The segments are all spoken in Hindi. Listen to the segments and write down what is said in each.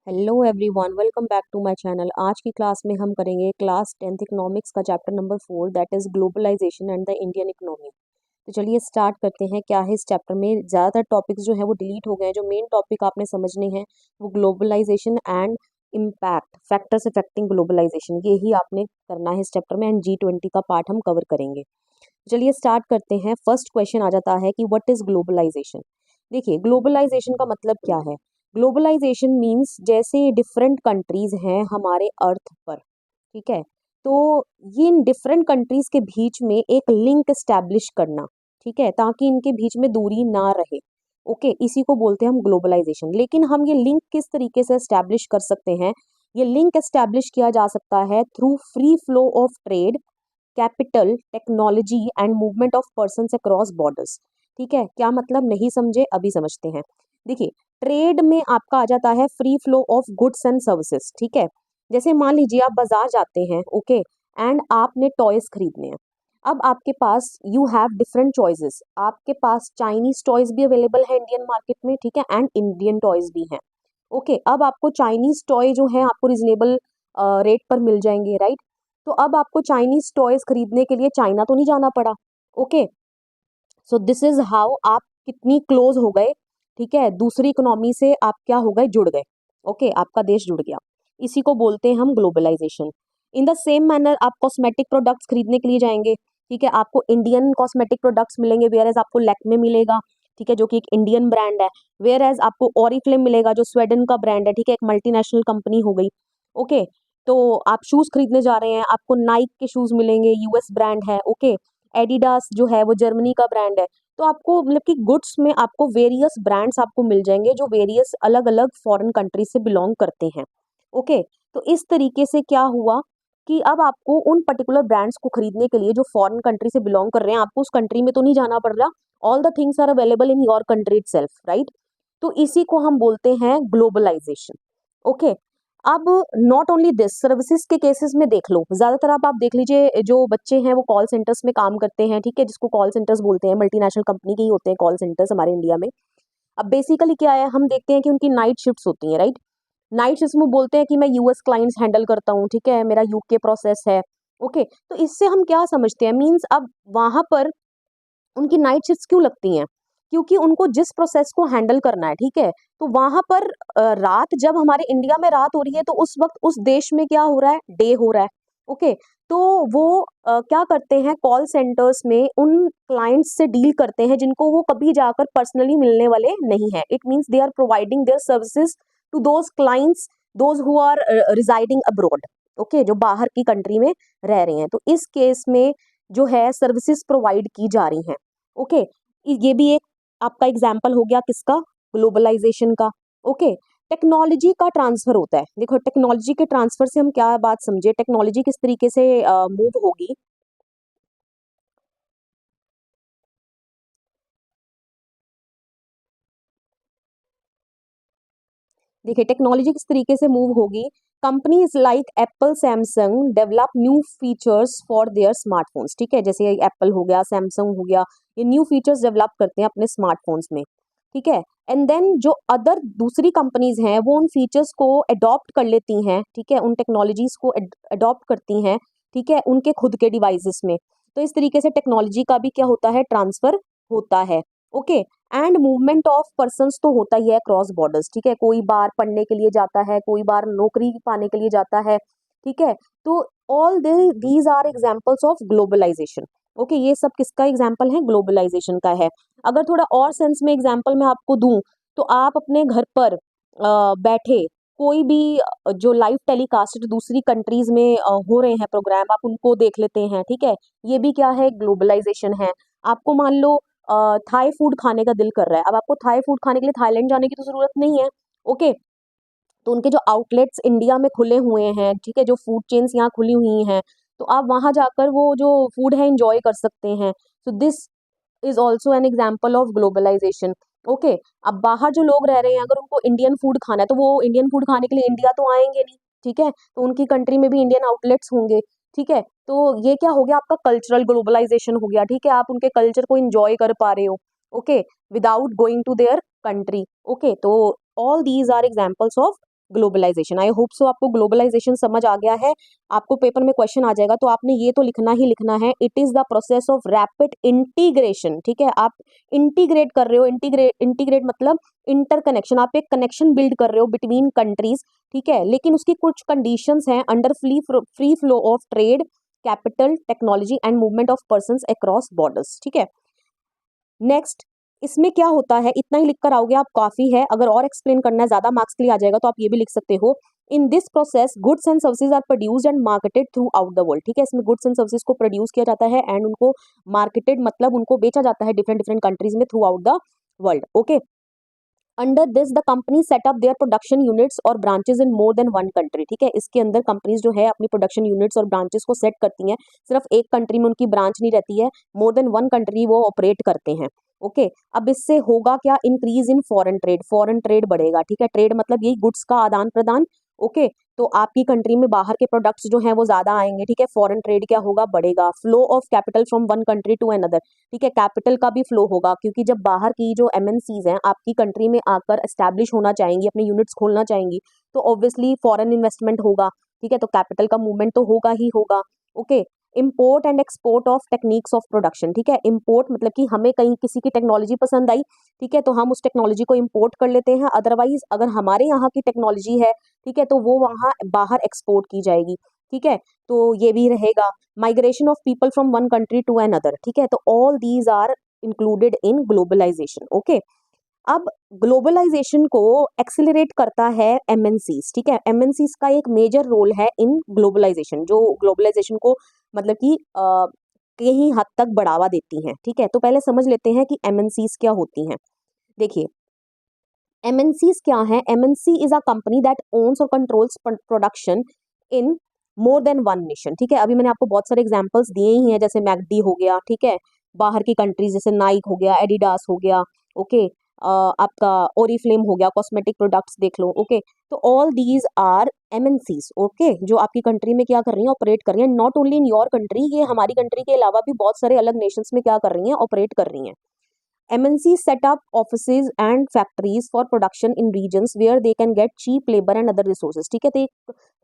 Hello everyone, welcome back to my channel. आज की क्लास में हम करेंगे क्लास 10th इकोनॉमिक्स का chapter number 4 that is globalisation and the Indian economy. तो चलिए स्टार्ट करते हैं। क्या है इस चैप्टर में, ज़्यादातर टॉपिक्स जो है वो डिलीट हो गए हैं। जो मेन टॉपिक आपने समझने हैं वो globalisation and impact factors affecting globalisation, ये ही आपने करना है इस चैप्टर में। एंड G20 का पार्ट हम कवर करेंगे। चलिए स्टार्ट करते हैं। फर्स्ट क्वेश्चन आ जाता है कि व्हाट इज ग्लोबलाइजेशन। देखिए, ग्लोबलाइजेशन का मतलब क्या है। ग्लोबलाइजेशन मीन्स जैसे डिफरेंट कंट्रीज हैं हमारे अर्थ पर, ठीक है, तो ये इन डिफरेंट कंट्रीज के बीच में एक लिंक एस्टैब्लिश करना, ठीक है, ताकि इनके बीच में दूरी ना रहे। ओके, इसी को बोलते हैं हम ग्लोबलाइजेशन। लेकिन हम ये लिंक किस तरीके से एस्टैब्लिश कर सकते हैं। ये लिंक एस्टैब्लिश किया जा सकता है through free flow of trade, capital, technology and movement of persons across borders. ठीक है, क्या मतलब, नहीं समझे, अभी समझते हैं। देखिए, ट्रेड में आपका आ जाता है free flow of goods and services, ठीक है। जैसे मान लीजिए आप बाजार जाते हैं, ओके, एंड आपने टॉयज खरीदने हैं। अब आपके पास यू हैव डिफरेंट चॉइसेस। आपके पास चाइनीज टॉयज भी अवेलेबल है इंडियन मार्केट में, ठीक है, एंड इंडियन टॉयज भी हैं। ओके, अब आपको चाइनीज टॉय जो है आपको रिजनेबल रेट पर मिल जाएंगे, राइट। तो अब आपको चाइनीज टॉयज खरीदने के लिए चाइना तो नहीं जाना पड़ा। Okay, so this is how आप कितनी क्लोज हो गए, ठीक है, दूसरी इकोनॉमी से आप क्या हो गए, जुड़ गए। ओके, आपका देश जुड़ गया। इसी को बोलते हैं हम globalisation. In the same manner आप कॉस्मेटिक प्रोडक्ट्स खरीदने के लिए जाएंगे, ठीक है, आपको इंडियन कॉस्मेटिक प्रोडक्ट्स मिलेंगे, वेयर एज आपको लैक्मे मिलेगा, ठीक है, जो कि एक इंडियन ब्रांड है। वेयर एज आपको ओरिफ्लेम मिलेगा, जो स्वीडन का ब्रांड है, ठीक है, एक मल्टीनेशनल कंपनी हो गई। ओके, तो आप शूज खरीदने जा रहे हैं, आपको नाइक के शूज मिलेंगे, यूएस ब्रांड है। ओके, एडिडास जो है वो जर्मनी का ब्रांड है। तो आपको मतलब कि गुड्स में आपको वेरियस ब्रांड्स आपको मिल जाएंगे जो वेरियस अलग अलग फॉरेन कंट्री से बिलोंग करते हैं। ओके, तो इस तरीके से क्या हुआ कि अब आपको उन पर्टिकुलर ब्रांड्स को खरीदने के लिए जो फॉरेन कंट्री से बिलोंग कर रहे हैं, आपको उस कंट्री में तो नहीं जाना पड़ रहा। All the things are available in your country itself, right. तो इसी को हम बोलते हैं ग्लोबलाइजेशन। ओके, अब नॉट ओनली दिस, सर्विसेज के केसेस में देख लो, ज्यादातर आप देख लीजिए, जो बच्चे हैं वो कॉल सेंटर्स में काम करते हैं, ठीक है, जिसको कॉल सेंटर्स बोलते हैं, मल्टीनेशनल कंपनी के ही होते हैं कॉल सेंटर्स हमारे इंडिया में। अब बेसिकली क्या है, हम देखते हैं कि उनकी नाइट शिफ्ट्स होती हैं, राइट। नाइट शिफ्ट में बोलते हैं कि मैं यूएस क्लाइंट्स हैंडल करता हूँ, ठीक है, मेरा यूके प्रोसेस है। ओके, तो इससे हम क्या समझते हैं, मीन्स अब वहां पर उनकी नाइट शिफ्ट्स क्यों लगती हैं, क्योंकि उनको जिस प्रोसेस को हैंडल करना है, ठीक है, तो वहां पर रात, जब हमारे इंडिया में रात हो रही है तो उस वक्त उस देश में क्या हो रहा है, डे हो रहा है। ओके, तो वो क्या करते हैं, कॉल सेंटर्स में उन क्लाइंट्स से डील करते हैं जिनको वो कभी जाकर पर्सनली मिलने वाले नहीं है। It means they are providing their services to those clients, those who are residing abroad. Okay, जो बाहर की कंट्री में रह रहे हैं, तो इस केस में जो है सर्विसेज प्रोवाइड की जा रही हैं। ओके, ये भी एक आपका एग्जाम्पल हो गया किसका, ग्लोबलाइजेशन का। ओके, टेक्नोलॉजी का ट्रांसफर होता है। देखो, टेक्नोलॉजी के ट्रांसफर से हम क्या बात समझे, टेक्नोलॉजी किस तरीके से मूव होगी। देखिए, टेक्नोलॉजी किस तरीके से मूव होगी। Companies like Apple, Samsung develop new features for their smartphones, ठीक है, जैसे एप्पल हो गया, सैमसंग हो गया, ये न्यू फीचर्स डेवलप करते हैं अपने स्मार्टफोन्स में, ठीक है। एंड देन जो अदर दूसरी कंपनीज हैं वो उन फीचर्स को अडॉप्ट कर लेती हैं, ठीक है, उन टेक्नोलॉजीज को अडॉप्ट करती हैं, ठीक है, उनके खुद के डिवाइसेस में। तो इस तरीके से टेक्नोलॉजी का भी क्या होता है, ट्रांसफर होता है। Okay, and movement of persons तो होता ही है क्रॉस बॉर्डर्स, ठीक है, कोई बार पढ़ने के लिए जाता है, कोई बार नौकरी पाने के लिए जाता है, ठीक है। तो all these are examples of globalisation. Okay, ये सब किसका एग्जांपल है, ग्लोबलाइजेशन का है। अगर थोड़ा और सेंस में एग्जांपल मैं आपको दूं, तो आप अपने घर पर बैठे कोई भी जो लाइव टेलीकास्ट दूसरी कंट्रीज में हो रहे हैं प्रोग्राम, आप उनको देख लेते हैं, ठीक है, ये भी क्या है, ग्लोबलाइजेशन है। आपको मान लो थाई फूड खाने का दिल कर रहा है, अब आपको थाई फूड खाने के लिए थाईलैंड जाने की तो जरूरत नहीं है। ओके, तो उनके जो आउटलेट्स इंडिया में खुले हुए हैं, ठीक है, जो फूड चेन्स यहाँ खुली हुई हैं, तो आप वहां जाकर वो जो फूड है एंजॉय कर सकते हैं। So this is also an example of globalisation. Okay, अब बाहर जो लोग रह रहे हैं, अगर उनको इंडियन फूड खाना है तो वो इंडियन फूड खाने के लिए इंडिया तो आएंगे नहीं, ठीक है, तो उनकी कंट्री में भी इंडियन आउटलेट्स होंगे, ठीक है। तो ये क्या हो गया, आपका कल्चरल ग्लोबलाइजेशन हो गया, ठीक है, आप उनके कल्चर को इंजॉय कर पा रहे हो। Okay, without going to their country. Okay, तो all these are examples of globalisation. I hope so आपको ग्लोबलाइजेशन समझ आ गया है। आपको पेपर में क्वेश्चन आ जाएगा तो आपने ये तो लिखना ही लिखना है, it is the process of rapid integration. ठीक है, आप इंटीग्रेट कर रहे हो, इंटीग्रेट मतलब इंटरकनेक्शन, आप एक कनेक्शन बिल्ड कर रहे हो बिटवीन कंट्रीज। ठीक है, लेकिन उसकी कुछ कंडीशंस हैं, under free flow of trade, capital, technology and movement of persons across borders. ठीक है, नेक्स्ट इसमें क्या होता है, इतना ही लिखकर आओगे आप काफी है। अगर और एक्सप्लेन करना है, ज्यादा मार्क्स के लिए आ जाएगा तो आप ये भी लिख सकते हो, in this process goods and services are produced and marketed throughout the world. ठीक है, इसमें गुड्स एंड सर्विसेज को प्रोड्यूस किया जाता है एंड उनको मार्केटेड मतलब उनको बेचा जाता है डिफरेंट डिफरेंट कंट्रीज में throughout the world. Okay, under this the company set up their production units और branches in more than one country. ठीक है, इसके अंदर कंपनीज जो है अपनी प्रोडक्शन यूनिट्स और ब्रांचेस को सेट करती हैं, सिर्फ एक कंट्री में उनकी ब्रांच नहीं रहती है, मोर देन वन कंट्री वो ऑपरेट करते हैं। ओके, अब इससे होगा क्या, increase in foreign trade, foreign trade बढ़ेगा। ठीक है, ट्रेड मतलब यही गुड्स का आदान प्रदान। ओके, तो आपकी कंट्री में बाहर के प्रोडक्ट्स जो हैं वो ज्यादा आएंगे। ठीक है, फॉरेन ट्रेड क्या होगा, बढ़ेगा। Flow of capital from one country to another. ठीक है, कैपिटल का भी फ्लो होगा, क्योंकि जब बाहर की जो एमएनसीज हैं आपकी कंट्री में आकर एस्टैब्लिश होना चाहेंगी, अपने यूनिट्स खोलना चाहेंगी, तो ऑब्वियसली फॉरेन इन्वेस्टमेंट होगा। ठीक है, तो कैपिटल का मूवमेंट तो होगा ही होगा। Okay, import and export of techniques of production. ठीक है, इम्पोर्ट मतलब कि हमें कहीं किसी की टेक्नोलॉजी पसंद आई, ठीक है, तो हम उस टेक्नोलॉजी को इम्पोर्ट कर लेते हैं। अदरवाइज अगर हमारे यहाँ की टेक्नोलॉजी है, ठीक है, तो वो वहाँ बाहर एक्सपोर्ट की जाएगी। ठीक है, तो ये भी रहेगा। Migration of people from one country to another. ठीक है, तो all these are included in globalisation. Okay, अब ग्लोबलाइजेशन को एक्सिलरेट करता है एमएनसीज। ठीक है, एमएनसीज का एक मेजर रोल है इन ग्लोबलाइजेशन, जो ग्लोबलाइजेशन को मतलब कि कहीं हद तक बढ़ावा देती हैं। ठीक है, तो पहले समझ लेते हैं कि एमएनसीज क्या होती हैं। देखिए, एमएनसीज क्या है, MNC is a company that owns और controls production in more than one nation. ठीक है, अभी मैंने आपको बहुत सारे एग्जांपल्स दिए ही हैं, जैसे मैकडी हो गया। ठीक है, बाहर की कंट्रीज जैसे नाइक हो गया, एडिडास हो गया। ओके, आपका ओरिफ्लेम हो गया, कॉस्मेटिक प्रोडक्ट्स देख लो। ओके, तो all these are MNCs. Okay, जो आपकी कंट्री में क्या कर रही हैं, ऑपरेट कर रही हैं। Not only in your country, ये हमारी कंट्री के अलावा भी बहुत सारे अलग नेशंस में क्या कर रही हैं, ऑपरेट कर रही हैं। MNC set up offices and factories for production in regions where they can get cheap labor and other resources। ठीक है, तो ये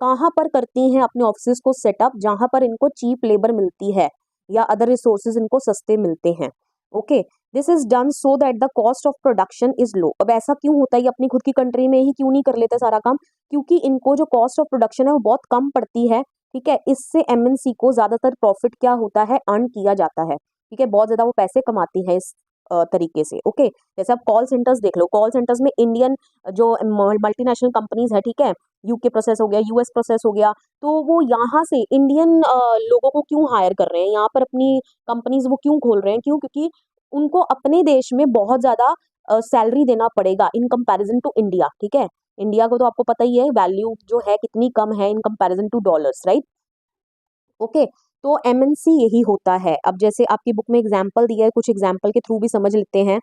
कहाँ पर करती हैं अपने ऑफिस को सेटअप, जहां पर इनको चीप लेबर मिलती है या अदर रिसोर्सेज इनको सस्ते मिलते हैं। Okay, this is done so that the cost of production is low. अब ऐसा क्यों होता है, ये अपनी खुद की कंट्री में ही क्यों नहीं कर लेते सारा काम, क्योंकि इनको जो कॉस्ट ऑफ प्रोडक्शन है वो बहुत कम पड़ती है। ठीक है, इससे एमएनसी को ज्यादातर प्रॉफिट क्या होता है, अर्न किया जाता है। ठीक है, बहुत ज्यादा वो पैसे कमाती है इस तरीके से। ओके, जैसे आप कॉल सेंटर्स देख लो, कॉल सेंटर्स में इंडियन जो मल्टीनेशनल कंपनीज है, ठीक है, यूके प्रोसेस हो गया, यूएस प्रोसेस हो गया, तो वो यहाँ से इंडियन लोगों को क्यों हायर कर रहे हैं, यहाँ पर अपनी कंपनीज वो क्यों खोल रहे हैं, क्यों, क्योंकि उनको अपने देश में बहुत ज्यादा सैलरी देना पड़ेगा इन कंपैरिजन टू इंडिया। ठीक है, इंडिया को तो आपको पता ही है वैल्यू जो है कितनी कम है in comparison two dollars, right. Okay, तो एमएनसी यही होता है। अब जैसे आपकी बुक में एग्जाम्पल दिया है, कुछ एग्जाम्पल के थ्रू भी समझ लेते हैं।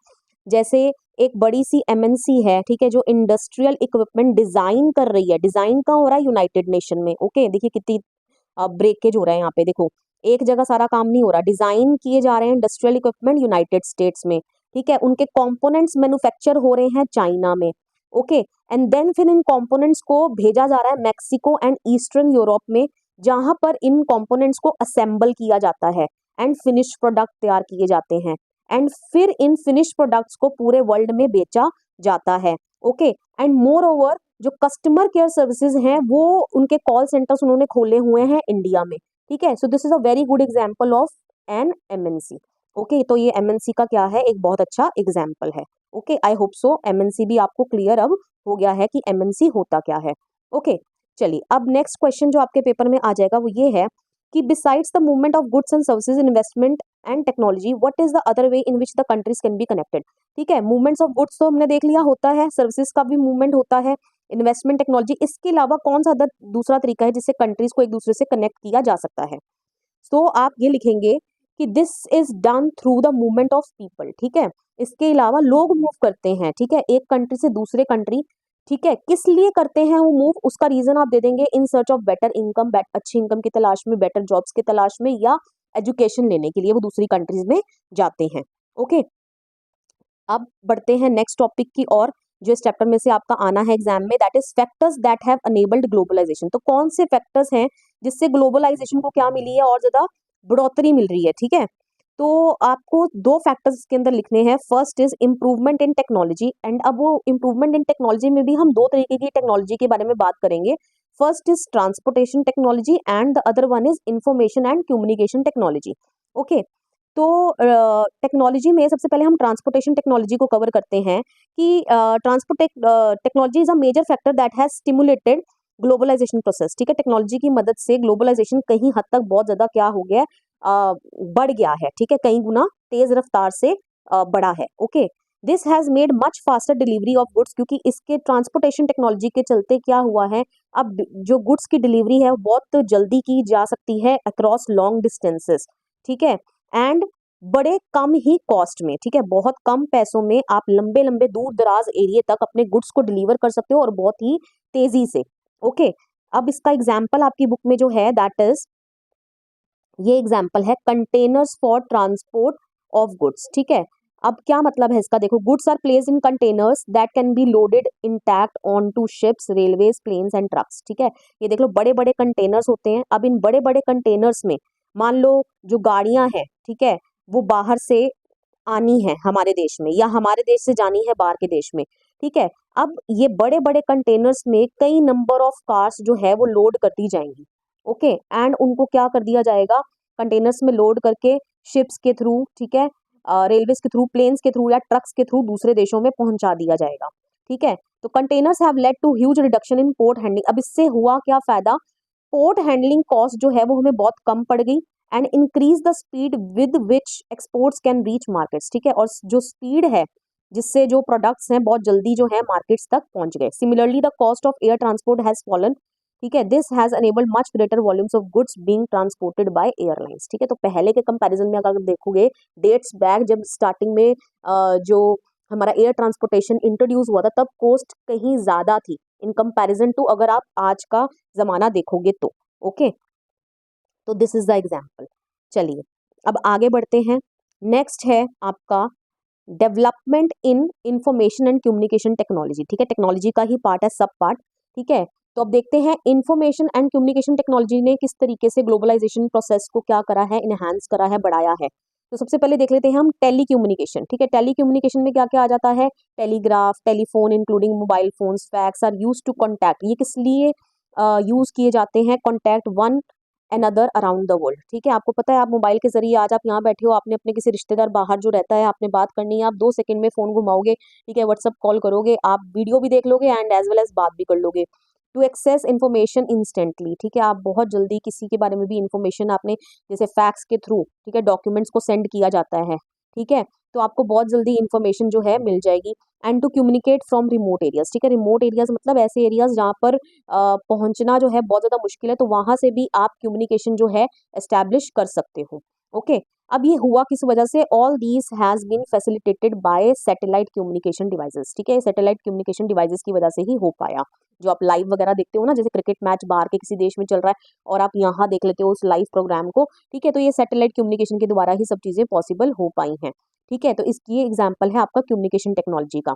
जैसे एक बड़ी सी एमएनसी है, ठीक है, जो इंडस्ट्रियल इक्विपमेंट डिजाइन कर रही है, डिजाइन का हो रहा है यूनाइटेड नेशन में। ओके, देखिए कितनी ब्रेकेज हो रहा है यहाँ पे, देखो एक जगह सारा काम नहीं हो रहा, डिजाइन किए जा रहे हैं इंडस्ट्रियल इक्विपमेंट यूनाइटेड स्टेट्स में। ठीक है, उनके कंपोनेंट्स मैन्युफैक्चर हो रहे हैं चाइना में। ओके, एंड देन फिर इन कंपोनेंट्स को भेजा जा रहा है मैक्सिको एंड ईस्टर्न यूरोप में, जहां पर इन कंपोनेंट्स को असेंबल किया जाता है एंड फिनिश प्रोडक्ट तैयार किए जाते हैं, एंड फिर इन फिनिश प्रोडक्ट्स को पूरे वर्ल्ड में बेचा जाता है। ओके, एंड मोर ओवर जो कस्टमर केयर सर्विसेज हैं वो उनके कॉल सेंटर्स उन्होंने खोले हुए हैं इंडिया में। ठीक है, सो this is a very good example of an MNC. Okay, तो ये एमएनसी का क्या है, एक बहुत अच्छा एग्जांपल है। ओके, आई होप सो एमएनसी भी आपको क्लियर अब हो गया है कि एमएनसी होता क्या है। ओके, चलिए अब नेक्स्ट क्वेश्चन जो आपके पेपर में आ जाएगा वो ये है कि besides the movement of goods and services, investment and technology, what is the other way in which the countries can be connected. ठीक है, मूवमेंट्स ऑफ गुड्स तो हमने देख लिया होता है, सर्विसेज का भी मूवमेंट होता है, इन्वेस्टमेंट, टेक्नोलॉजी, इसके अलावा कौन सा दूसरा तरीका है जिससे कंट्रीज को एक दूसरे से कनेक्ट किया जा सकता है। तो आप ये लिखेंगे कि this is done through the movement of people. ठीक है, इसके अलावा लोग मूव करते हैं, ठीक है, एक कंट्री से दूसरे कंट्री। ठीक है, किस लिए करते हैं वो मूव, उसका रीजन आप दे देंगे, in search of better income, अच्छी इनकम की तलाश में, बेटर जॉब्स की तलाश में, या एजुकेशन लेने के लिए वो दूसरी कंट्रीज में जाते हैं। ओके, अब बढ़ते हैं नेक्स्ट टॉपिक की ओर, जो इस चैप्टर में से आपका आना है एग्जाम में, that is factors that have enabled globalisation. तो कौन से फैक्टर्स हैं जिससे ग्लोबलाइजेशन को क्या मिली है और ज्यादा बढ़ोतरी मिल रही है, ठीक है। तो आपको दो फैक्टर्स इसके अंदर लिखने हैं। First is improvement in technology, and अब वो इम्प्रूवमेंट इन टेक्नोलॉजी में भी हम दो तरीके की टेक्नोलॉजी के बारे में बात करेंगे। First is transportation technology and the other one is information and communication technology. Okay, तो टेक्नोलॉजी में सबसे पहले हम ट्रांसपोर्टेशन टेक्नोलॉजी को कवर करते हैं कि transport technology is a major factor that has stimulated globalisation process, ठीक है। टेक्नोलॉजी की मदद से ग्लोबलाइजेशन कहीं हद तक बहुत ज्यादा क्या हो गया है, बढ़ गया है, ठीक है, कई गुना तेज रफ्तार से बढ़ा है। Okay, this has made much faster delivery of goods, क्योंकि इसके ट्रांसपोर्टेशन टेक्नोलॉजी के चलते क्या हुआ है, अब जो गुड्स की डिलीवरी है वो बहुत जल्दी की जा सकती है अक्रॉस लॉन्ग डिस्टेंसेस, ठीक है, एंड बड़े कम ही कॉस्ट में, ठीक है, बहुत कम पैसों में आप लंबे लंबे दूर दराज एरिया तक अपने गुड्स को डिलीवर कर सकते हो और बहुत ही तेजी से। ओके, अब इसका एग्जाम्पल आपकी बुक में जो है दैट इज, ये एग्जाम्पल है containers for transport of goods, ठीक है। अब क्या मतलब है इसका, देखो, goods are placed in containers that can be loaded intact on to ships, railways, planes and trucks, ठीक है। ये देख लो, बड़े बड़े कंटेनर्स होते हैं। अब इन बड़े बड़े कंटेनर्स में मान लो जो गाड़ियां हैं, ठीक है, वो बाहर से आनी है हमारे देश में या हमारे देश से जानी है बाहर के देश में, ठीक है। अब ये बड़े बड़े कंटेनर्स में कई नंबर ऑफ कार्स जो है वो लोड कर दी जाएंगी। ओके, एंड उनको क्या कर दिया जाएगा, कंटेनर्स में लोड करके शिप्स के थ्रू, ठीक है, रेलवेज के थ्रू, प्लेन्स के थ्रू या ट्रक्स के थ्रू दूसरे देशों में पहुंचा दिया जाएगा, ठीक है। तो containers have led to huge reduction in port handling. अब इससे हुआ क्या फायदा, पोर्ट हैंडलिंग कॉस्ट जो है वो हमें बहुत कम पड़ गई, and increase the speed with which exports can reach markets, ठीक है, और जो स्पीड है जिससे जो प्रोडक्ट्स हैं बहुत जल्दी जो है मार्केट्स तक पहुंच गए। Similarly the cost of air transport has fallen, ठीक है, this has enabled much greater volumes of goods being transported by airlines, ठीक है। तो पहले के कंपैरिजन में अगर देखोगे डेट्स बैक, जब स्टार्टिंग में जो हमारा एयर ट्रांसपोर्टेशन इंट्रोड्यूस हुआ था, तब कॉस्ट कहीं ज्यादा थी इन कंपैरिजन टू अगर आप आज का जमाना देखोगे तो। ओके, तो दिस इज द एग्जाम्पल। चलिए अब आगे बढ़ते हैं। नेक्स्ट है आपका development in information and communication technology, ठीक है, टेक्नोलॉजी का ही पार्ट है, सब पार्ट, ठीक है। तो अब देखते हैं इंफॉर्मेशन एंड कम्युनिकेशन टेक्नोलॉजी ने किस तरीके से ग्लोबलाइजेशन प्रोसेस को क्या करा है, इनहांस करा है, बढ़ाया है। तो सबसे पहले देख लेते हैं हम टेली कम्युनिकेशन, ठीक है। टेली कम्युनिकेशन में क्या क्या आ जाता है, telegraph, telephone including mobile phones, fax are use to contact, ये किस लिए यूज किए जाते हैं, contact one another around the world, ठीक है। आपको पता है आप मोबाइल के जरिए, आज आप यहाँ बैठे हो, आपने अपने किसी रिश्तेदार बाहर जो रहता है, आपने बात करनी है, आप 2 सेकंड में फोन घुमाओगे, ठीक है, व्हाट्सअप कॉल करोगे, आप वीडियो भी देख लोगे एंड एज वेल एज बात भी कर लोगे। टू एक्सेस इन्फॉर्मेशन इंस्टेंटली, ठीक है, आप बहुत जल्दी किसी के बारे में भी इंफॉर्मेशन आपने जैसे फैक्स के थ्रू, ठीक है, डॉक्यूमेंट्स को सेंड किया जाता है, ठीक है, तो आपको बहुत जल्दी इन्फॉर्मेशन जो है मिल जाएगी। And to communicate from remote areas, ठीक है, रिमोट एरियाज मतलब ऐसे एरियाज जहाँ पर पहुंचना जो है बहुत ज़्यादा मुश्किल है, तो वहां से भी आप कम्युनिकेशन जो है एस्टैब्लिश कर सकते हो। ओके, अब ये हुआ किस वजह से, all these has been facilitated by satellite communication devices, ठीक है, सैटेलाइट कम्युनिकेशन डिवाइसेस की वजह से ही हो पाया। जो आप लाइव वगैरह देखते हो ना, जैसे क्रिकेट मैच बाहर के किसी देश में चल रहा है और आप यहाँ देख लेते हो उस लाइव प्रोग्राम को, ठीक है, तो ये सैटेलाइट कम्युनिकेशन के द्वारा ही सब चीज़ें पॉसिबल हो पाई हैं, ठीक है। तो इसकी ये एग्जाम्पल है आपका कम्युनिकेशन टेक्नोलॉजी का।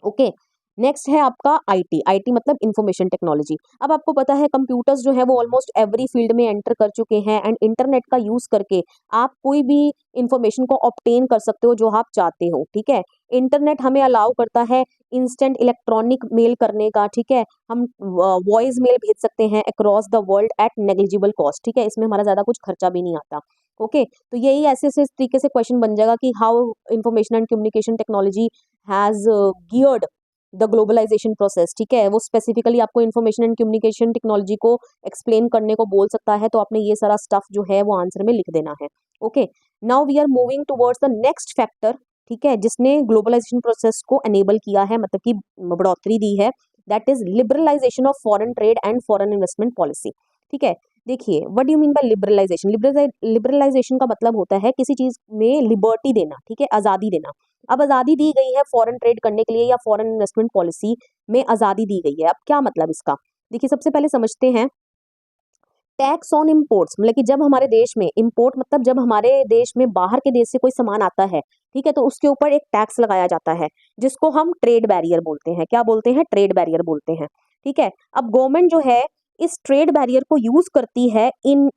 ओके, नेक्स्ट है आपका आईटी, आईटी मतलब इंफॉर्मेशन टेक्नोलॉजी। अब आपको पता है कंप्यूटर्स जो है वो ऑलमोस्ट एवरी फील्ड में एंटर कर चुके हैं, एंड इंटरनेट का यूज करके आप कोई भी इंफॉर्मेशन को ऑब्टेन कर सकते हो जो आप चाहते हो, ठीक है। इंटरनेट हमें अलाउ करता है इंस्टेंट इलेक्ट्रॉनिक मेल करने का, ठीक है, हम वॉइस मेल भेज सकते हैं across the world at negligible cost, ठीक है, इसमें हमारा ज्यादा कुछ खर्चा भी नहीं आता। ओके, तो यही ऐसे ऐसे तरीके से क्वेश्चन बन जाएगा कि how information and communication technology has geared the globalisation process, ठीक है, वो स्पेसिफिकली आपको इन्फॉर्मेशन एंड कम्युनिकेशन टेक्नोलॉजी को एक्सप्लेन करने को बोल सकता है, तो आपने ये सारा स्टफ जो है वो आंसर में लिख देना है। Okay, now we are moving towards the next factor, ठीक है, जिसने ग्लोबलाइजेशन प्रोसेस को एनेबल किया है, मतलब कि बढ़ोतरी दी है, that is liberalisation of foreign trade and foreign investment policy, ठीक है। देखिए, what do you mean by liberalisation, liberalisation का मतलब होता है किसी चीज में लिबर्टी देना, ठीक है, आजादी देना। अब आजादी दी गई है फॉरेन ट्रेड करने के लिए या फॉरेन इन्वेस्टमेंट पॉलिसी में आजादी दी गई है, अब क्या मतलब इसका, देखिए सबसे पहले समझते हैं टैक्स ऑन इम्पोर्ट्स, मतलब कि जब हमारे देश में इम्पोर्ट, मतलब जब हमारे देश में बाहर के देश से कोई सामान आता है, ठीक है, तो उसके ऊपर एक टैक्स लगाया जाता है जिसको हम ट्रेड बैरियर बोलते हैं। क्या बोलते हैं? ट्रेड बैरियर बोलते हैं। ठीक है, अब गवर्नमेंट जो है इस ट्रेड बैरियर को यूज करती है इन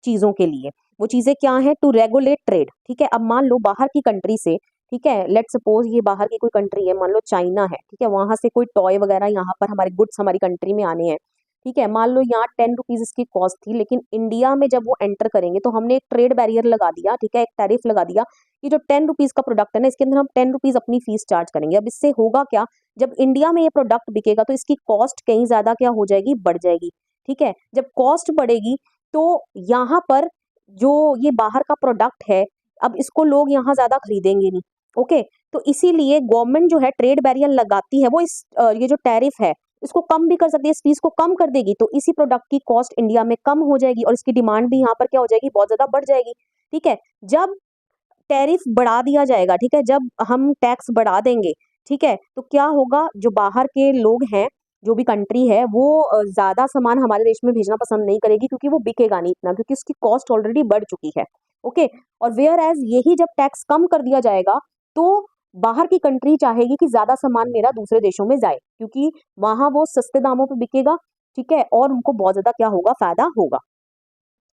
चीजों के लिए। वो चीजें क्या है? To regulate trade. ठीक है, अब मान लो बाहर की कंट्री से, ठीक है, लेट सपोज ये बाहर की कोई कंट्री है, मान लो चाइना है, ठीक है, वहां से कोई टॉय वगैरह यहाँ पर हमारे गुड्स हमारी कंट्री में आने हैं, ठीक है, मान लो यहाँ 10 रुपीज इसकी कॉस्ट थी, लेकिन इंडिया में जब वो एंटर करेंगे तो हमने एक ट्रेड बैरियर लगा दिया, ठीक है, एक टैरिफ लगा दिया कि जो 10 रुपीज का प्रोडक्ट है ना, इसके अंदर हम 10 रुपीज अपनी फीस चार्ज करेंगे। अब इससे होगा क्या? जब इंडिया में ये प्रोडक्ट बिकेगा तो इसकी कॉस्ट कहीं ज्यादा क्या हो जाएगी? बढ़ जाएगी। ठीक है, जब कॉस्ट बढ़ेगी तो यहाँ पर जो ये बाहर का प्रोडक्ट है, अब इसको लोग यहाँ ज्यादा खरीदेंगे नहीं। ओके, तो इसीलिए गवर्नमेंट जो है ट्रेड बैरियर लगाती है, वो ये जो टैरिफ है इसको कम भी कर सकती है, इस फीस को कम कर देगी, तो इसी प्रोडक्ट की कॉस्ट इंडिया में कम हो जाएगी और इसकी डिमांड भी यहाँ पर क्या हो जाएगी? बहुत ज्यादा बढ़ जाएगी। ठीक है, जब टैरिफ बढ़ा दिया जाएगा, ठीक है, जब हम टैक्स बढ़ा देंगे, ठीक है, तो क्या होगा? जो बाहर के लोग हैं, जो भी कंट्री है, वो ज्यादा सामान हमारे देश में भेजना पसंद नहीं करेगी क्योंकि वो बिकेगा नहीं इतना, क्योंकि उसकी कॉस्ट ऑलरेडी बढ़ चुकी है। ओके, और वेयर एज यही जब टैक्स कम कर दिया जाएगा तो बाहर की कंट्री चाहेगी कि ज्यादा सामान मेरा दूसरे देशों में जाए, क्योंकि वहां वो सस्ते दामों पे बिकेगा। ठीक है, और उनको बहुत ज्यादा क्या होगा? फायदा होगा।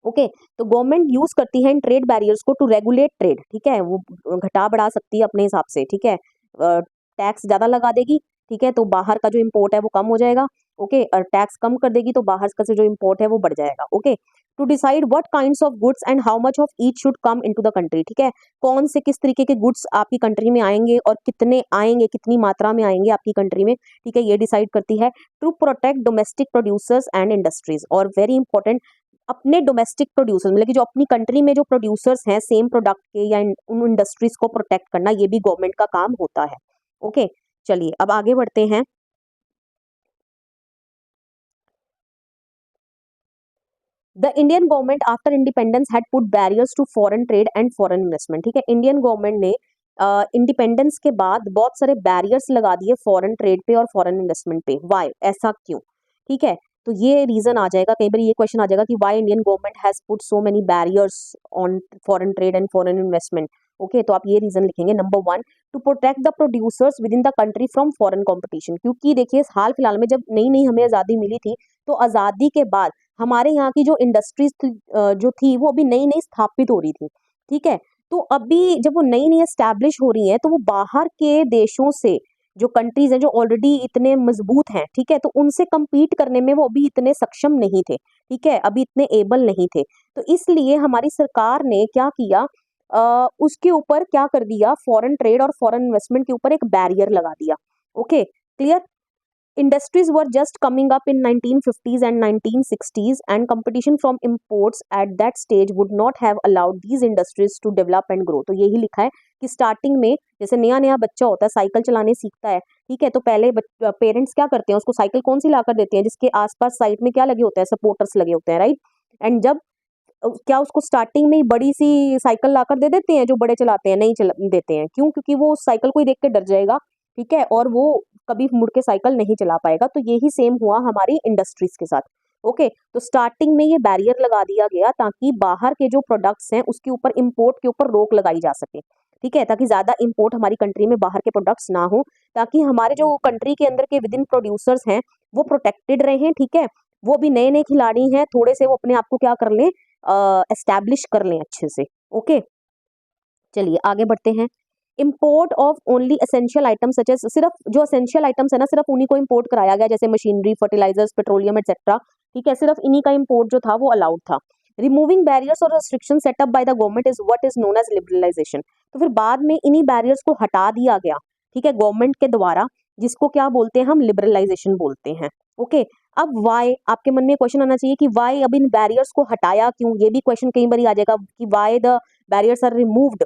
ओके, तो गवर्नमेंट यूज करती है इन ट्रेड बैरियर्स को टू रेगुलेट ट्रेड। ठीक है, वो घटा बढ़ा सकती है अपने हिसाब से। ठीक है, टैक्स ज्यादा लगा देगी, ठीक है, तो बाहर का जो इम्पोर्ट है वो कम हो जाएगा। ओके, और टैक्स कम कर देगी तो बाहर का से जो इम्पोर्ट है वो बढ़ जाएगा। Okay, to decide what kinds of goods and how much of each should come into the country. ठीक है, कौन से किस तरीके के गुड्स आपकी कंट्री में आएंगे और कितने आएंगे, कितनी मात्रा में आएंगे आपकी कंट्री में, ठीक है, ये डिसाइड करती है। To protect domestic producers and industries, और वेरी इंपॉर्टेंट, अपने डोमेस्टिक प्रोड्यूसर्स, मतलब कि जो अपनी कंट्री में जो प्रोड्यूसर्स हैं सेम प्रोडक्ट के, या उन इंडस्ट्रीज को प्रोटेक्ट करना, ये भी गवर्नमेंट का काम होता है। ओके, चलिए अब आगे बढ़ते हैं। The Indian government after independence had put barriers to foreign trade and foreign investment. ठीक है, इंडियन गवर्नमेंट ने इंडिपेंडेंस के बाद बहुत सारे बैरियर्स लगा दिए फॉरेन ट्रेड पे और फॉरेन इन्वेस्टमेंट पे। वाई? ऐसा क्यों? ठीक है, तो ये रीजन आ जाएगा, कई बार ये क्वेश्चन आ जाएगा कि why Indian government has put so many barriers on foreign trade and foreign investment. Okay, तो आप ये रीजन लिखेंगे। Number 1, to protect the producers within the country from foreign competition, क्योंकि देखिए हाल फिलहाल में जब नई नई हमें आज़ादी मिली थी, तो आज़ादी के बाद हमारे यहाँ की जो इंडस्ट्रीज जो थी वो अभी नई नई स्थापित हो रही थी। ठीक है, तो अभी जब वो नई नई एस्टैब्लिश हो रही हैं तो वो बाहर के देशों से, जो कंट्रीज हैं जो ऑलरेडी इतने मजबूत हैं, ठीक है, तो उनसे compete करने में वो अभी इतने सक्षम नहीं थे। ठीक है, अभी इतने एबल नहीं थे, तो इसलिए हमारी सरकार ने क्या किया, उसके ऊपर क्या कर दिया, फॉरेन ट्रेड और फॉरेन इन्वेस्टमेंट के ऊपर एक बैरियर लगा दिया। Okay, clear? Industries were just coming up in 1950s and 1960s, and competition from imports at that stage would not have allowed these industries to develop and grow. तो यही लिखा है कि स्टार्टिंग में जैसे नया नया बच्चा होता है, साइकिल चलाने सीखता है, ठीक है, तो पहले पेरेंट्स क्या करते हैं, उसको साइकिल कौन सी ला कर देते हैं? जिसके आसपास साइड में क्या लगे होते हैं? सपोर्टर्स लगे होते हैं, राइट? एंड जब क्या उसको स्टार्टिंग में ही बड़ी सी साइकिल लाकर दे देते हैं जो बड़े चलाते हैं? नहीं चला देते हैं। क्यों? क्योंकि वो उस साइकिल को ही देख के डर जाएगा, ठीक है, और वो कभी मुड़ के साइकिल नहीं चला पाएगा। तो यही सेम हुआ हमारी इंडस्ट्रीज के साथ। ओके, तो स्टार्टिंग में ये बैरियर लगा दिया गया ताकि बाहर के जो प्रोडक्ट्स हैं उसके ऊपर इंपोर्ट के ऊपर रोक लगाई जा सके। ठीक है, ताकि ज्यादा इंपोर्ट हमारी कंट्री में बाहर के प्रोडक्ट्स ना हो, ताकि हमारे जो कंट्री के अंदर के विद इन प्रोड्यूसर्स हैं वो प्रोटेक्टेड रहें। ठीक है, वो भी नए नए खिलाड़ी हैं, थोड़े से वो अपने आप को क्या कर लें, एस्टैब्लिश कर लें अच्छे से। ओके, चलिए आगे बढ़ते हैं। Import of only essential items such as, सिर्फ जो एसेंशियल आइटम्स है ना, सिर्फ उन्हीं को इम्पोर्ट कराया गया, जैसे मशीनरी, फर्टिलाइजर्स, पेट्रोलियम एक्सेट्रा। ठीक है, सिर्फ इन्हीं का इम्पोर्ट जो था वो अलाउड था। रिमूविंग बैरियर्स और restriction set up by the government is what is known as liberalisation. तो फिर बाद में इन्हीं बैरियर्स को हटा दिया गया, ठीक है, गवर्नमेंट के द्वारा, जिसको क्या बोलते हैं हम? लिबरलाइजेशन बोलते हैं। ओके, अब वाई, आपके मन में क्वेश्चन आना चाहिए कि वाई अब इन बैरियर्स को हटाया क्यों? ये भी क्वेश्चन कई बार आ जाएगा कि why the barriers are removed,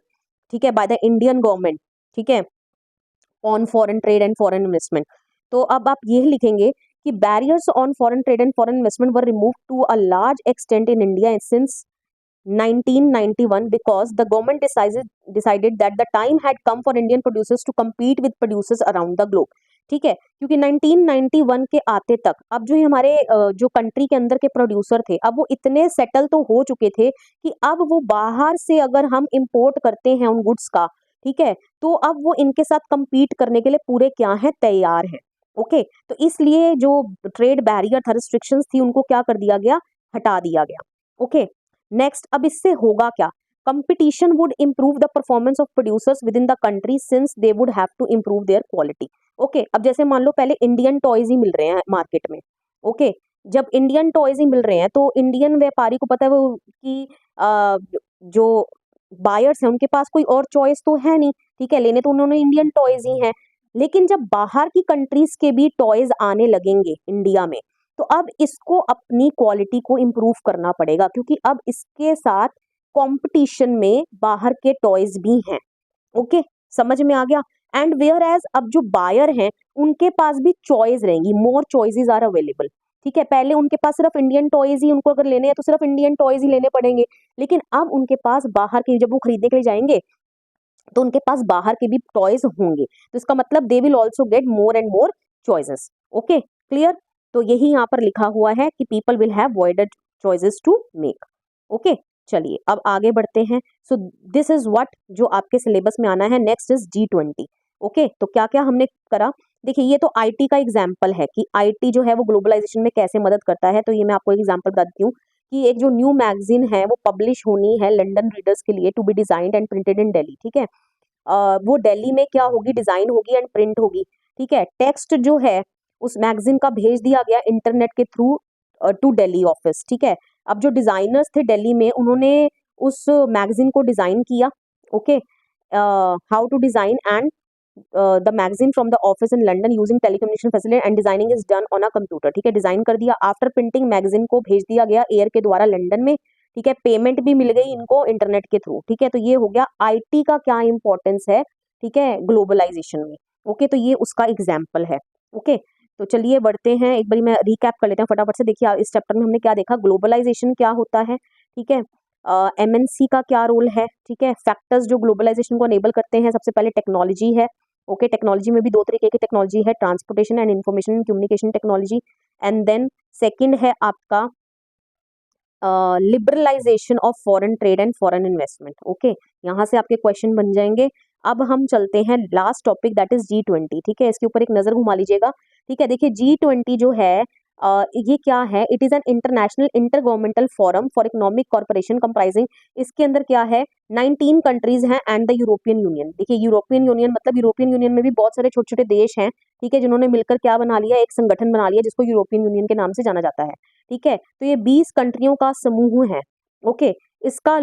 ठीक है, बाय द इंडियन गवर्नमेंट, ठीक है, on foreign trade and foreign investment. तो अब आप ये लिखेंगे कि barriers on foreign trade and foreign investment were remove to a large extent in India since 1991 because the government decided that the time had come for Indian producers to compete with producers around the globe. ठीक है, क्योंकि 1991 के आते तक अब जो हमारे जो कंट्री के अंदर के प्रोड्यूसर थे, अब वो इतने सेटल तो हो चुके थे कि अब वो बाहर से अगर हम इंपोर्ट करते हैं उन गुड्स का, ठीक है, तो अब वो इनके साथ compete करने के लिए पूरे क्या है, तैयार हैं। ओके, तो इसलिए जो ट्रेड बैरियर था, रिस्ट्रिक्शंस थी, उनको क्या कर दिया गया, हटा दिया गया। ओके, नेक्स्ट, अब इससे होगा क्या, competition would improve the performance of producers within the country since they would have to improve their quality. Okay, अब जैसे मान लो पहले इंडियन टॉयज ही मिल रहे हैं मार्केट में। ओके, जब इंडियन टॉयज ही मिल रहे हैं तो इंडियन व्यापारी को पता है वो कि जो बायर्स हैं उनके पास कोई और चॉइस तो है नहीं, ठीक है, लेने तो उन्होंने इंडियन टॉयज ही हैं। लेकिन जब बाहर की कंट्रीज के भी टॉयज आने लगेंगे इंडिया में, तो अब इसको अपनी क्वालिटी को इम्प्रूव करना पड़ेगा, क्योंकि अब इसके साथ कंपटीशन में बाहर के टॉयज भी हैं। ओके, समझ में आ गया। एंड वेयर एज अब जो बायर हैं उनके पास भी चॉइस रहेंगी, मोर चॉइसेस आर अवेलेबल। ठीक है, पहले उनके पास सिर्फ इंडियन टॉयज ही, उनको अगर लेने हैं तो सिर्फ इंडियन टॉयज ही लेने पड़ेंगे, लेकिन अब उनके पास बाहर के, जब वो खरीदने के लिए जाएंगे तो उनके पास बाहर के भी टॉयज होंगे, तो इसका मतलब they will also get more and more choices. Okay, clear. तो यही यहाँ पर लिखा हुआ है कि people will have wider choices to make. Okay, चलिए अब आगे बढ़ते हैं। सो दिस इज व्हाट जो आपके सिलेबस में आना है। Next is G20। ओके, तो क्या क्या हमने करा, देखिए ये तो आईटी का एग्जाम्पल है कि आईटी जो है वो ग्लोबलाइजेशन में कैसे मदद करता है। तो ये मैं आपको एग्जाम्पल बता देती हूँ कि एक जो न्यू मैगजीन है वो पब्लिश होनी है लंदन रीडर्स के लिए, to be designed and printed in Delhi. ठीक है, वो दिल्ली में क्या होगी, डिजाइन होगी एंड प्रिंट होगी। ठीक है, टेक्स्ट जो है उस मैगजीन का भेज दिया गया इंटरनेट के थ्रू टू दिल्ली ऑफिस। ठीक है, अब जो डिजाइनर्स थे दिल्ली में उन्होंने उस मैगजीन को डिजाइन किया। Okay, how to design and the magazine from the office in London using telecommunication facility and designing is done on a computer. ठीक है, डिजाइन कर दिया, आफ्टर प्रिंटिंग मैगजीन को भेज दिया गया एयर के द्वारा लंदन में। ठीक है, पेमेंट भी मिल गई इनको इंटरनेट के थ्रू। ठीक है, तो ये हो गया आईटी का क्या इंपॉर्टेंस है, ठीक है, ग्लोबलाइजेशन में। ओके, तो ये उसका एग्जाम्पल है। ओके, तो चलिए बढ़ते हैं, एक बार मैं रिकैप कर लेते हैं फटाफट से। देखिए इस चैप्टर में हमने क्या देखा, ग्लोबलाइजेशन क्या होता है, ठीक है, एमएनसी का क्या रोल है, ठीक है, फैक्टर्स जो ग्लोबलाइजेशन को अनेबल करते हैं, सबसे पहले टेक्नोलॉजी है। ओके, टेक्नोलॉजी में भी दो तरीके की टेक्नोलॉजी है, transportation and information and communication technology. And then second है आपका liberalisation of foreign trade and foreign investment. Okay, यहाँ से आपके क्वेश्चन बन जाएंगे। अब हम चलते हैं last topic, that is G20। ठीक है, इसके ऊपर एक नजर घुमा लीजिएगा। ठीक है, देखिए G20 जो है ये क्या है, it is an international inter governmental forum for economic corporation comprising, इसके अंदर क्या है, 19 कंट्रीज हैं एंड द यूरोपियन यूनियन। देखिए यूरोपियन यूनियन मतलब यूरोपियन यूनियन में भी बहुत सारे छोटे छोटे देश हैं, ठीक है, जिन्होंने मिलकर क्या बना लिया, एक संगठन बना लिया जिसको यूरोपियन यूनियन के नाम से जाना जाता है। ठीक है, तो ये 20 कंट्रियों का समूह है। ओके, इसका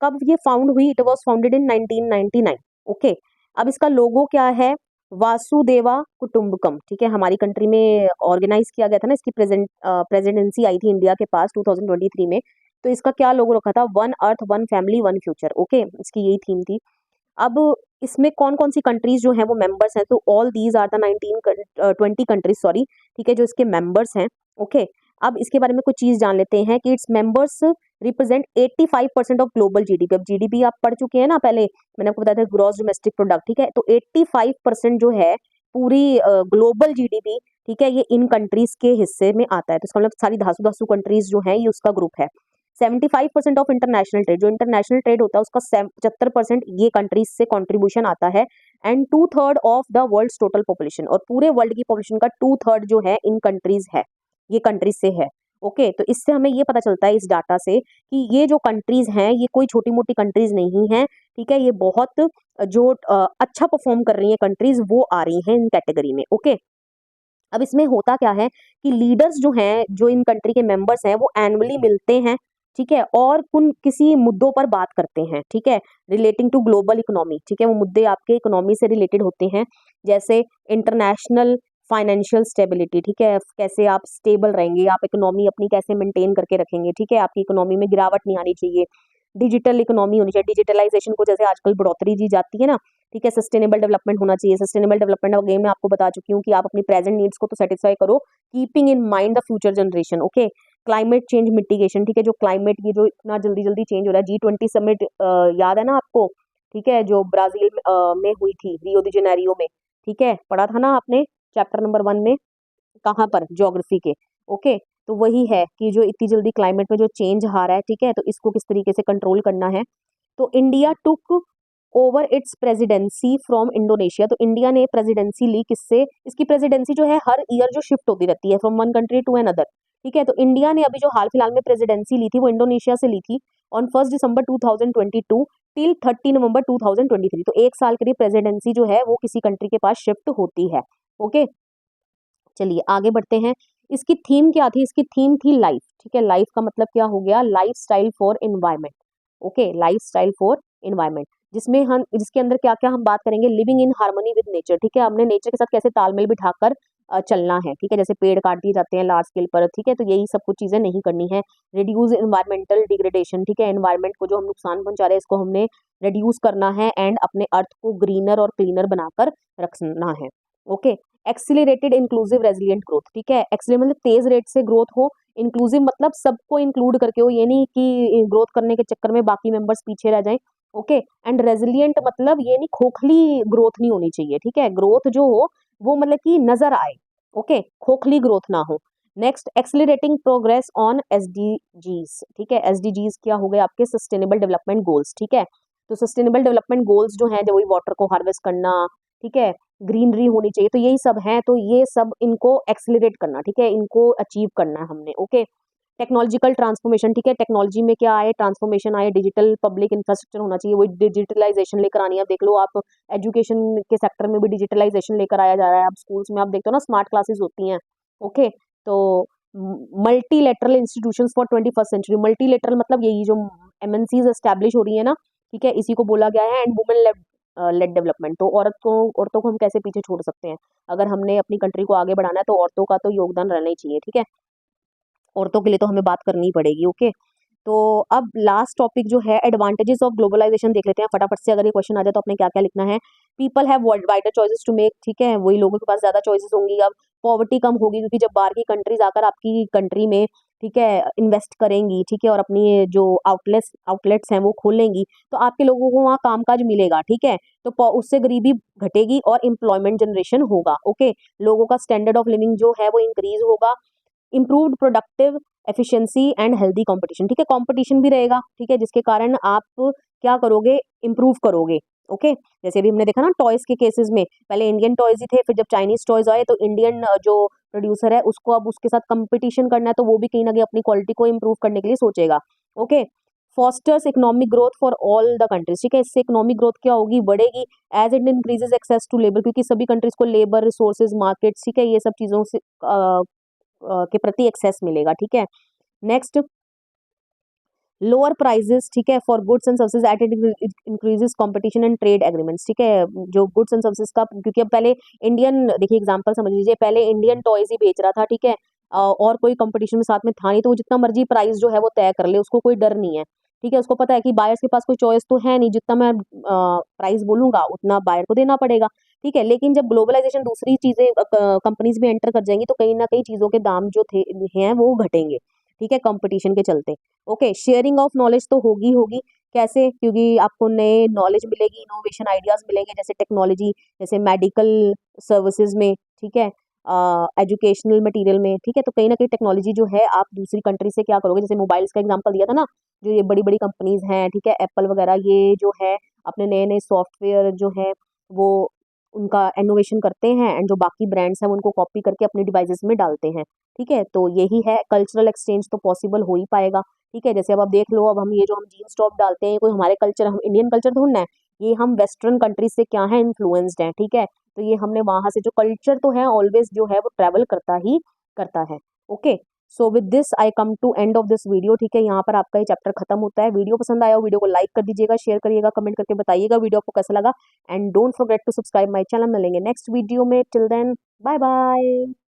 कब ये फाउंड हुई, it was founded in 1999। Okay, अब इसका लोगो क्या है, वासुदेवा कुटुंबकम। ठीक है, हमारी कंट्री में ऑर्गेनाइज किया गया था ना, इसकी प्रेसिडेंसी आई थी इंडिया के पास 2023 में। तो इसका क्या लोगो रखा था, one earth one family one future. Okay, इसकी यही थीम थी। अब इसमें कौन कौन सी कंट्रीज जो हैं वो मेंबर्स हैं, तो all these are the 20 countries, sorry, ठीक है, जो इसके मेंबर्स हैं। ओके, अब इसके बारे में कुछ चीज जान लेते हैं कि its members represent 85% of global GDP. अब जीडीपी आप पढ़ चुके हैं ना, पहले मैंने आपको बताया था ग्रॉस डोमेस्टिक प्रोडक्ट। ठीक है, तो 85% जो है पूरी ग्लोबल जीडीपी, ठीक है, ये इन कंट्रीज के हिस्से में आता है। तो इसका मतलब सारी धासु धासु कंट्रीज जो है ये उसका ग्रुप है। 75% ऑफ इंटरनेशनल ट्रेड, जो इंटरनेशनल ट्रेड होता है उसका 75% ये कंट्रीज से कंट्रीब्यूशन आता है। And 2/3 of the world total population, और पूरे वर्ल्ड की पॉपुलेशन का 2/3 जो है इन कंट्रीज है, ये कंट्रीज से है। ओके, तो इससे हमें ये पता चलता है इस डाटा से कि ये जो कंट्रीज हैं ये कोई छोटी मोटी कंट्रीज नहीं है। ठीक है, ये बहुत जो अच्छा परफॉर्म कर रही हैं कंट्रीज वो आ रही हैं इन कैटेगरी में। ओके, अब इसमें होता क्या है कि लीडर्स जो हैं, जो इन कंट्री के मेंबर्स हैं, वो एनुअली मिलते हैं। ठीक है, और किसी मुद्दों पर बात करते हैं। ठीक है, रिलेटिंग टू ग्लोबल इकोनॉमी। ठीक है, वो मुद्दे आपके इकोनॉमी से रिलेटेड होते हैं, जैसे इंटरनेशनल फाइनेंशियल स्टेबिलिटी। ठीक है, कैसे आप स्टेबल रहेंगे, आप इकोनॉमी अपनी कैसे मेंटेन करके रखेंगे। ठीक है, आपकी इकोनॉमी में गिरावट नहीं आनी चाहिए। डिजिटल इकोनॉमी होनी चाहिए, डिजिटलाइजेशन को जैसे आजकल बढ़ोतरी दी जाती है ना। ठीक है, सस्टेनेबल डेवलपमेंट होना चाहिए। सस्टेनेबल डेवलपमेंट अगेन मैं आपको बता चुकी हूँ कि आप अपनी प्रेजेंट नीड्स को तो सेटिस्फाई करो, keeping in mind the future generation. Okay, climate change mitigation. ठीक है, जो क्लाइमेट ये जो इतना जल्दी जल्दी चेंज हो रहा है, G20 समिट याद है ना आपको, ठीक है, जो ब्राजील में हुई थी, रियो दी जेनेरियो में। ठीक है, पढ़ा था ना आपने चैप्टर नंबर 1 में, कहाँ पर, ज्योग्राफी के। ओके, तो वही है कि जो इतनी जल्दी क्लाइमेट में जो चेंज आ रहा है, ठीक है, तो इसको किस तरीके से कंट्रोल करना है। तो India took over it's presidency from Indonesia. तो इंडिया ने प्रेसिडेंसी ली किससे, इसकी प्रेसिडेंसी जो है हर ईयर जो शिफ्ट होती रहती है from one country to another. ठीक है, तो इंडिया ने अभी जो हाल फिलहाल में प्रेसिडेंसी ली थी वो इंडोनेशिया से ली थी ऑन 1 दिसंबर 2022 टिल 30 नवंबर 2023। तो एक साल के लिए प्रेसिडेंसी जो है वो किसी कंट्री के पास शिफ्ट होती है। ओके, चलिए आगे बढ़ते हैं। इसकी थीम क्या थी, इसकी थीम थी लाइफ। ठीक है, लाइफ का मतलब क्या हो गया, life style for environment. Okay, life style for environment, जिसमें हम, जिसके अंदर क्या क्या हम बात करेंगे, living in harmony with nature. ठीक है, हमने नेचर के साथ कैसे तालमेल बिठाकर चलना है। ठीक है, जैसे पेड़ काट दिए जाते हैं लार्ज स्केल पर, ठीक है, तो यही सब कुछ चीजें नहीं करनी है। रिड्यूस एनवायरमेंटल डिग्रेडेशन, ठीक है, एनवायरमेंट को जो हम नुकसान पहुंचा रहे हैं इसको हमने रिड्यूस करना है एंड अपने अर्थ को ग्रीनर और क्लीनर बनाकर रखना है। Okay, accelerated inclusive resilient growth. ठीक है, एक्सिलरेट मतलब तेज रेट से ग्रोथ हो, इंक्लूसिव मतलब सबको इंक्लूड करके हो, ये नहीं कि ग्रोथ करने के चक्कर में बाकी मेंबर्स पीछे रह जाएं। ओके, एंड रेजिलियंट मतलब ये नहीं, खोखली ग्रोथ नहीं होनी चाहिए। ठीक है, ग्रोथ जो हो वो मतलब कि नजर आए। ओके, खोखली ग्रोथ ना हो। Next, accelerating progress on SDGs. ठीक है, एसडीजीज क्या हो गए आपके, सस्टेनेबल डेवलपमेंट गोल्स। ठीक है, तो सस्टेनेबल डेवलपमेंट गोल्स जो है, जो वही वाटर को हार्वेस्ट करना, ठीक है, ग्रीनरी होनी चाहिए, तो यही सब है, तो ये सब इनको एक्सिलरेट करना। ठीक है, इनको अचीव करना है हमने। Okay, technological transformation. ठीक है, टेक्नोलॉजी में क्या आए, ट्रांसफॉर्मेशन आए, डिजिटल पब्लिक इंफ्रास्ट्रक्चर होना चाहिए, वही डिजिटलाइजेशन लेकर आनी है। अब देख लो आप, एजुकेशन के सेक्टर में भी डिजिटलाइजेशन लेकर आया जा रहा है। अब स्कूल्स में आप देखते हो ना, स्मार्ट क्लासेस होती हैं। ओके, तो multilateral institutions for 21st century. Multilateral मतलब यही जो एमएनसीज एस्टैब्लिश हो रही है ना, ठीक है, इसी को बोला गया है। एंड वुमेन लेड डेवलपमेंट, तो औरतों को हम कैसे पीछे छोड़ सकते हैं, अगर हमने अपनी कंट्री को आगे बढ़ाना है तो औरतों का तो योगदान रहना ही चाहिए। ठीक है, औरतों के लिए तो हमें बात करनी पड़ेगी। ओके, तो अब लास्ट टॉपिक जो है एडवांटेजेस ऑफ ग्लोबलाइजेशन देख लेते हैं फटाफट से, अगर ये क्वेश्चन आ जाए तो आपने क्या क्या लिखना है। People have wider choices to make. ठीक है, वही लोगों के पास ज्यादा चॉइसेस होंगी। अब पॉवर्टी कम होगी, क्योंकि जब बाहर की कंट्रीज आकर आपकी कंट्री में, ठीक है, इन्वेस्ट करेंगी, ठीक है, और अपनी जो आउटलेट्स हैं वो खोलेंगी, तो आपके लोगों को वहाँ कामकाज मिलेगा। ठीक है, तो उससे गरीबी घटेगी और एम्प्लॉयमेंट जनरेशन होगा। ओके, लोगों का स्टैंडर्ड ऑफ लिविंग जो है वो इंक्रीज होगा। Improved productive efficiency and healthy competition. ठीक है, कंपटीशन भी रहेगा। ठीक है, जिसके कारण आप क्या करोगे, इम्प्रूव करोगे। ओके, जैसे अभी हमने देखा ना टॉयज के केसेस में, पहले इंडियन टॉयज ही थे, फिर जब चाइनीज टॉयज आए तो इंडियन जो प्रोड्यूसर है उसको अब उसके साथ कंपटीशन करना है, तो वो भी कहीं ना कहीं अपनी क्वालिटी को इम्प्रूव करने के लिए सोचेगा। Okay, fosters economic growth for all the countries. ठीक है, इससे इकोनॉमिक ग्रोथ क्या होगी, बढ़ेगी as it increases access to labour, क्योंकि सभी कंट्रीज को लेबर रिसोर्सेज मार्केट्स, ठीक है, ये सब चीजों से के प्रति एक्सेस मिलेगा। ठीक है, नेक्स्ट, लोअर प्राइजेस, ठीक है, for goods and services at it increases competition and trade agreements. ठीक है, जो गुड्स एंड सर्विसेज का, क्योंकि अब पहले इंडियन, देखिए एग्जांपल समझ लीजिए, पहले इंडियन टॉयज ही बेच रहा था। ठीक है, और कोई कंपटीशन में साथ में था नहीं, तो वो जितना मर्जी प्राइस जो है वो तय कर ले, उसको कोई डर नहीं है। ठीक है, उसको पता है कि बायर्स के पास कोई चॉइस तो है नहीं, जितना मैं प्राइस बोलूंगा उतना बायर को देना पड़ेगा। ठीक है, लेकिन जब ग्लोबलाइजेशन दूसरी चीजें कंपनीज भी एंटर कर जाएंगी, तो कहीं ना कहीं चीजों के दाम जो थे हैं वो घटेंगे। ठीक है, कंपटीशन के चलते। ओके, शेयरिंग ऑफ नॉलेज तो होगी होगी, कैसे, क्योंकि आपको नए नॉलेज मिलेगी, इनोवेशन आइडियाज मिलेंगे, जैसे टेक्नोलॉजी, जैसे मेडिकल सर्विसेज में, ठीक है, एजुकेशनल मटेरियल में। ठीक है, तो कहीं ना कहीं टेक्नोलॉजी जो है आप दूसरी कंट्री से क्या करोगे, जैसे मोबाइल्स का एग्जांपल दिया था ना, जो ये बड़ी बड़ी कंपनीज हैं, ठीक है, एप्पल वगैरह, ये जो है अपने नए नए सॉफ्टवेयर जो है वो उनका इनोवेशन करते हैं, एंड जो बाकी ब्रांड्स हैं वो उनको कॉपी करके अपनी डिवाइसेस में डालते हैं। ठीक है, तो यही है, कल्चरल एक्सचेंज तो पॉसिबल हो ही पाएगा। ठीक है, जैसे अब आप देख लो, अब हम ये जो हम जीन्स टॉप डालते हैं, कोई हमारे कल्चर, हम इंडियन कल्चर थोड़ा ना है, ये हम वेस्टर्न कंट्रीज से क्या है, इन्फ्लुएंस्ड हैं। ठीक है, तो ये हमने वहां से, जो कल्चर तो है ऑलवेज जो है वो ट्रेवल करता ही करता है। Okay, so with this I come to end of this video. ठीक है, यहाँ पर आपका ये चैप्टर खत्म होता है। वीडियो पसंद आया हो, वीडियो को लाइक कर दीजिएगा, शेयर करिएगा, कमेंट करके बताइएगा वीडियो आपको कैसा लगा, and don't forget to subscribe my channel. मिलेंगे नेक्स्ट वीडियो में, टिल देन बाय बाय।